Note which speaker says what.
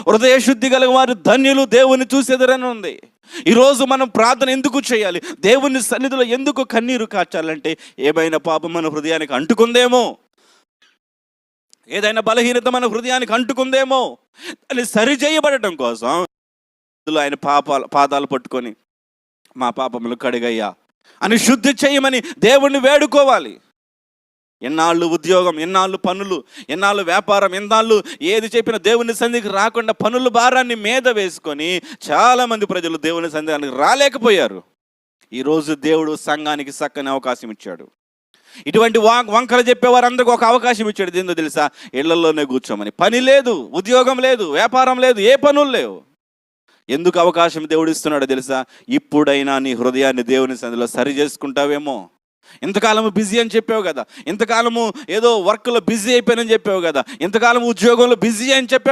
Speaker 1: హృదయ శుద్ధి గల వారు ధన్యులు, దేవుని చూసేదరని ఉంది. ఈరోజు మనం ప్రార్థన ఎందుకు చేయాలి? దేవుని సన్నిధిలో ఎందుకు కన్నీరు కార్చాలంటే ఏమైనా పాపం మన హృదయానికి అంటుకుందేమో, ఏదైనా బలహీనత మన హృదయానికి అంటుకుందేమో అని సరిచేయబడటం కోసం ఆయన పాదాలు పట్టుకొని మా పాపములు కడిగయ్యా అని శుద్ధి చేయమని దేవుణ్ణి వేడుకోవాలి. ఎన్నాళ్ళు ఉద్యోగం, ఎన్నాళ్ళు పనులు, ఎన్నాళ్ళు వ్యాపారం, ఎన్నాళ్ళు ఏది చెప్పినా దేవుని సన్నిధికి రాకుండా పనుల భారాన్ని మీద వేసుకొని చాలామంది ప్రజలు దేవుని సన్నిధానికి రాలేకపోయారు. ఈరోజు దేవుడు సంఘానికి చక్కని అవకాశం ఇచ్చాడు. ఇటువంటి వంకలు చెప్పేవారందరికీ ఒక అవకాశం ఇచ్చాడు. ఏందో తెలుసా? ఇళ్లలోనే కూర్చోమని. పని లేదు, ఉద్యోగం లేదు, వ్యాపారం లేదు, ఏ పనులు లేవు. ఎందుకు అవకాశం దేవుడు ఇస్తున్నాడో తెలుసా? ఇప్పుడైనా నీ హృదయాన్ని దేవుని సన్నిధిలో సరి చేసుకుంటావేమో. ఇంతకాలము బిజీ అని చెప్పావు కదా, ఇంతకాలము ఏదో వర్క్లో బిజీ అయిపోయానని చెప్పావు కదా, ఇంతకాలం ఉద్యోగంలో బిజీ అని చెప్పావు